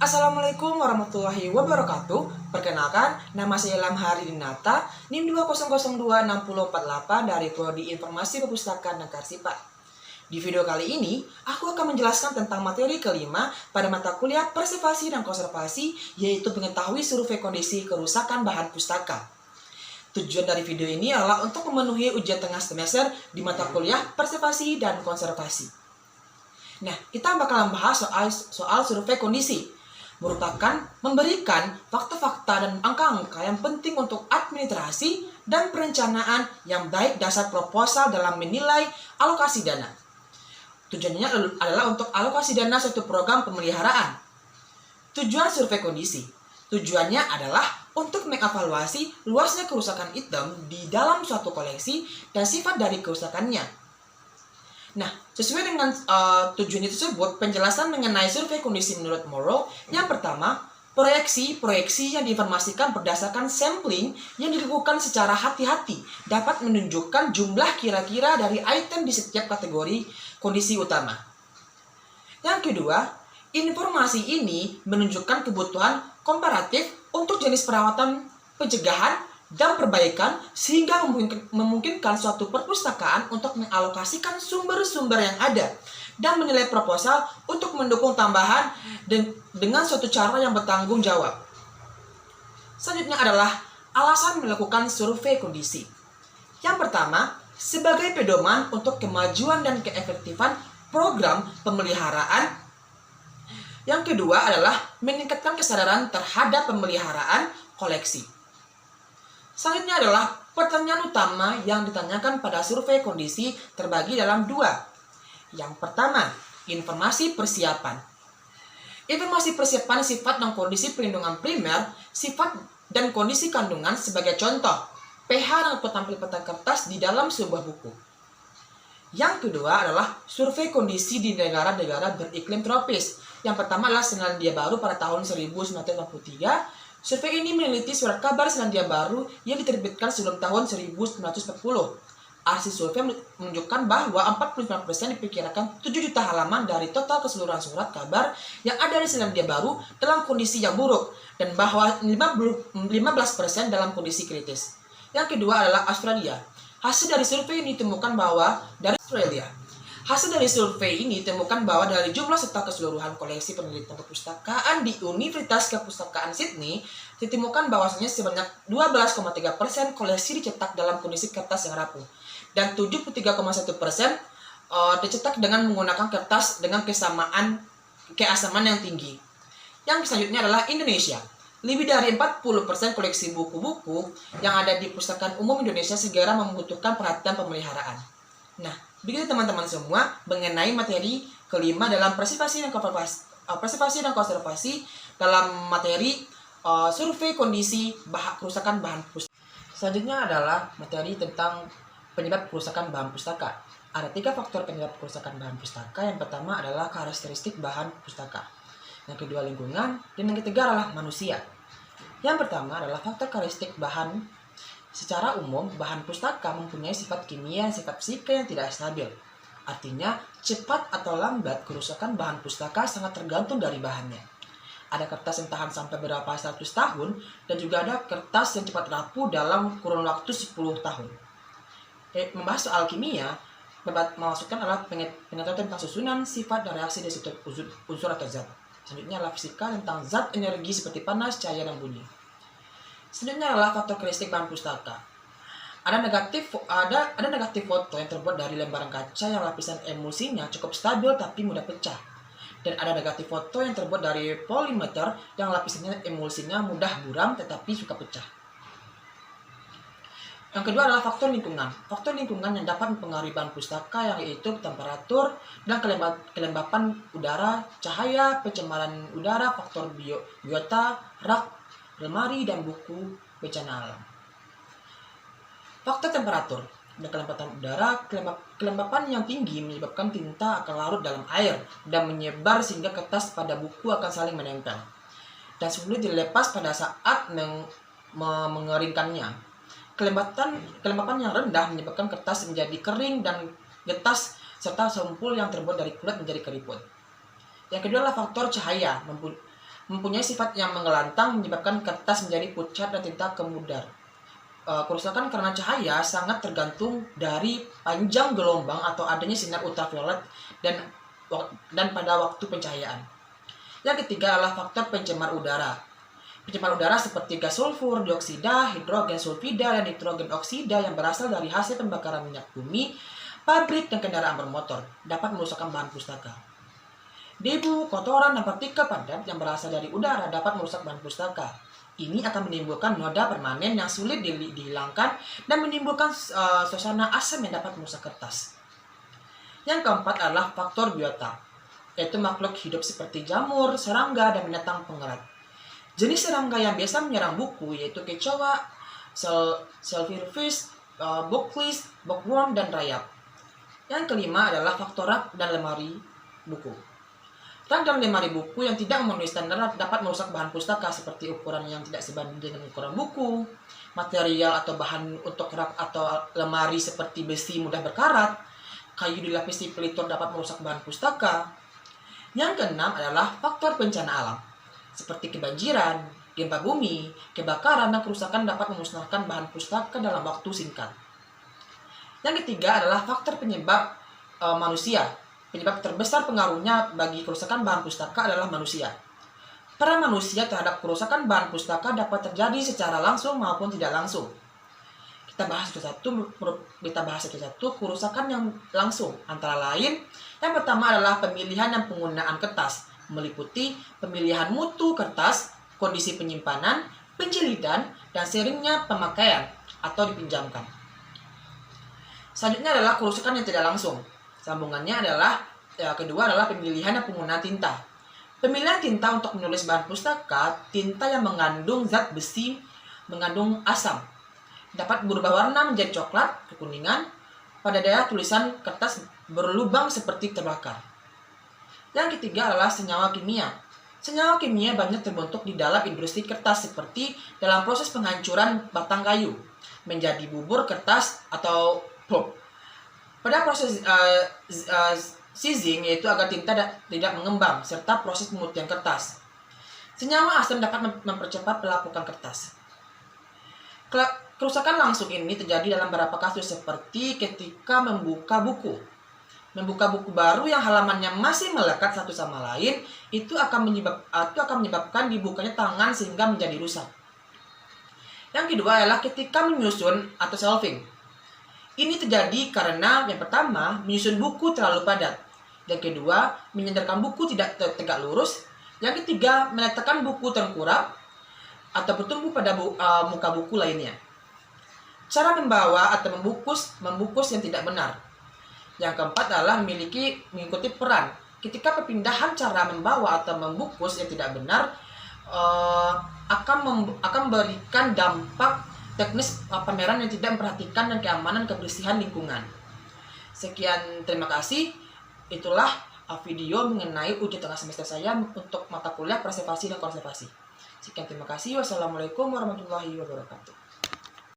Assalamualaikum warahmatullahi wabarakatuh. Perkenalkan, nama saya Ilham Haridinata, NIM 20026048 dari Prodi Informasi Perpustakaan dan Karsipa. Di video kali ini, aku akan menjelaskan tentang materi kelima pada mata kuliah Preservasi dan Konservasi, yaitu mengetahui survei kondisi kerusakan bahan pustaka. Tujuan dari video ini adalah untuk memenuhi ujian tengah semester di mata kuliah Preservasi dan Konservasi. Nah, kita bakalan bahas soal survei kondisi. Merupakan memberikan fakta-fakta dan angka-angka yang penting untuk administrasi dan perencanaan yang baik dasar proposal dalam menilai alokasi dana. Tujuannya adalah untuk alokasi dana suatu program pemeliharaan. Tujuan survei kondisi. Tujuannya adalah untuk mengevaluasi luasnya kerusakan item di dalam suatu koleksi dan sifat dari kerusakannya. Nah, sesuai dengan tujuan tersebut, penjelasan mengenai survei kondisi menurut Morrow, yang pertama, proyeksi yang diinformasikan berdasarkan sampling yang dilakukan secara hati-hati dapat menunjukkan jumlah kira-kira dari item di setiap kategori kondisi utama. Yang kedua, informasi ini menunjukkan kebutuhan komparatif untuk jenis perawatan, pencegahan, dan perbaikan sehingga memungkinkan suatu perpustakaan untuk mengalokasikan sumber-sumber yang ada dan menilai proposal untuk mendukung tambahan dengan suatu cara yang bertanggung jawab. Selanjutnya adalah alasan melakukan survei kondisi. Yang pertama, sebagai pedoman untuk kemajuan dan keefektifan program pemeliharaan. Yang kedua adalah meningkatkan kesadaran terhadap pemeliharaan koleksi. Selanjutnya adalah pertanyaan utama yang ditanyakan pada survei kondisi terbagi dalam dua. Yang pertama, informasi persiapan. Informasi persiapan sifat dan kondisi perlindungan primer, sifat dan kondisi kandungan sebagai contoh, pH dan petampil-peta kertas di dalam sebuah buku. Yang kedua adalah survei kondisi di negara-negara beriklim tropis. Yang pertama adalah Selandia Baru pada tahun 1963. Survei ini meneliti surat kabar Selandia Baru yang diterbitkan sebelum tahun 1940. Hasil survei menunjukkan bahwa 45% diperkirakan 7 juta halaman dari total keseluruhan surat kabar yang ada di Selandia Baru dalam kondisi yang buruk dan bahwa 15% dalam kondisi kritis. Yang kedua adalah Australia. Hasil dari survei ini ditemukan bahwa Hasil dari survei ini ditemukan bahwa dari jumlah serta keseluruhan koleksi penelitian perpustakaan di Universitas Kepustakaan Sydney, ditemukan bahwasanya sebanyak 12,3% koleksi dicetak dalam kondisi kertas yang rapuh, dan 73,1% dicetak dengan menggunakan kertas dengan keasaman yang tinggi. Yang selanjutnya adalah Indonesia. Lebih dari 40% koleksi buku-buku yang ada di Perpustakaan Umum Indonesia segera membutuhkan perhatian pemeliharaan. Nah, begitu teman-teman semua mengenai materi kelima dalam preservasi dan konservasi dalam materi survei kondisi kerusakan bahan pustaka. Selanjutnya adalah materi tentang penyebab kerusakan bahan pustaka. Ada 3 faktor penyebab kerusakan bahan pustaka. Yang pertama adalah karakteristik bahan pustaka. Yang kedua lingkungan, dan yang ketiga adalah manusia. Yang pertama adalah faktor karakteristik bahan. Secara umum, bahan pustaka mempunyai sifat kimia dan sifat psike yang tidak stabil. Artinya, cepat atau lambat kerusakan bahan pustaka sangat tergantung dari bahannya. Ada kertas yang tahan sampai berapa 100 tahun, dan juga ada kertas yang cepat rapuh dalam kurun waktu 10 tahun. Membahas soal kimia, memasukkan adalah pengetahuan tentang susunan, sifat, dan reaksi dari setiap unsur atau zat. Selanjutnya adalah fisika tentang zat energi seperti panas, cahaya, dan bunyi. Selanjutnya adalah faktor karakteristik bahan pustaka. Ada negatif foto yang terbuat dari lembaran kaca yang lapisan emulsinya cukup stabil tapi mudah pecah. Dan ada negatif foto yang terbuat dari polimer yang lapisannya emulsinya mudah buram tetapi suka pecah. Yang kedua adalah faktor lingkungan. Faktor lingkungan yang dapat mempengaruhi bahan pustaka yaitu temperatur dan kelembapan udara, cahaya, pencemaran udara, faktor biota, rak, lemari, dan buku bencana alam. Faktor temperatur dan kelembapan udara. Kelembapan yang tinggi menyebabkan tinta akan larut dalam air dan menyebar sehingga kertas pada buku akan saling menempel dan sulit dilepas pada saat mengeringkannya. Kelembapan yang rendah menyebabkan kertas menjadi kering dan getas serta sempul yang terbuat dari kulit menjadi keriput. Yang kedua adalah faktor cahaya. mempunyai sifat yang menggelantang menyebabkan kertas menjadi pucat dan tinta kemudar. Kerusakan karena cahaya sangat tergantung dari panjang gelombang atau adanya sinar ultraviolet dan pada waktu pencahayaan. Yang ketiga adalah faktor pencemar udara. Pencemar udara seperti gas sulfur, dioksida, hidrogen sulfida, dan nitrogen oksida yang berasal dari hasil pembakaran minyak bumi, pabrik, dan kendaraan bermotor dapat merusakkan bahan pustaka. Debu, kotoran, dan partikel padat yang berasal dari udara dapat merusak bahan pustaka. Ini akan menimbulkan noda permanen yang sulit dihilangkan dan menimbulkan suasana asam yang dapat merusak kertas. Yang keempat adalah faktor biota, yaitu makhluk hidup seperti jamur, serangga, dan binatang pengerat. Jenis serangga yang biasa menyerang buku yaitu kecoa, silverfish, bookfish, bookworm, dan rayap. Yang kelima adalah faktor rak dan lemari buku. Rak dan lemari buku yang tidak memenuhi standar dapat merusak bahan pustaka seperti ukuran yang tidak sebanding dengan ukuran buku, material atau bahan untuk rak atau lemari seperti besi mudah berkarat, kayu dilapisi pelitur dapat merusak bahan pustaka. Yang keenam adalah faktor bencana alam, seperti kebanjiran, gempa bumi, kebakaran, dan kerusakan dapat memusnahkan bahan pustaka dalam waktu singkat. Yang ketiga adalah faktor penyebab manusia. Penyebab terbesar pengaruhnya bagi kerusakan bahan pustaka adalah manusia. Peran manusia terhadap kerusakan bahan pustaka dapat terjadi secara langsung maupun tidak langsung. Kita bahas satu-satu kerusakan yang langsung. Antara lain, yang pertama adalah pemilihan dan penggunaan kertas, meliputi pemilihan mutu kertas, kondisi penyimpanan, penjilidan, dan seringnya pemakaian atau dipinjamkan. Selanjutnya adalah kerusakan yang tidak langsung. Sambungannya adalah kedua adalah pemilihan dan penggunaan tinta. Pemilihan tinta untuk menulis bahan pustaka, tinta yang mengandung zat besi mengandung asam dapat berubah warna menjadi coklat, kekuningan pada daerah tulisan kertas berlubang seperti terbakar. Yang ketiga adalah senyawa kimia. Senyawa kimia banyak terbentuk di dalam industri kertas seperti dalam proses penghancuran batang kayu menjadi bubur kertas atau pulp. Pada proses sizzing yaitu agar tinta tidak mengembang serta proses pemutihan kertas. Senyawa asam dapat mempercepat pelapukan kertas. Kerusakan langsung ini terjadi dalam beberapa kasus seperti ketika membuka buku. Membuka buku baru yang halamannya masih melekat satu sama lain itu akan menyebabkan dibukanya tangan sehingga menjadi rusak. Yang kedua adalah ketika menyusun atau shelving. Ini terjadi karena yang pertama menyusun buku terlalu padat. Yang kedua menyandarkan buku tidak tegak lurus. Yang ketiga meletakkan buku tengkurap atau bertumbuh pada muka buku lainnya. Cara membawa atau membungkus yang tidak benar. Yang keempat adalah mengikuti peran. Ketika perpindahan cara membawa atau membungkus yang tidak benar akan memberikan dampak teknis pameran yang tidak memperhatikan dan keamanan kebersihan lingkungan. Sekian, terima kasih. Itulah video mengenai ujian tengah semester saya untuk mata kuliah preservasi dan konservasi. Sekian, terima kasih. Wassalamualaikum warahmatullahi wabarakatuh.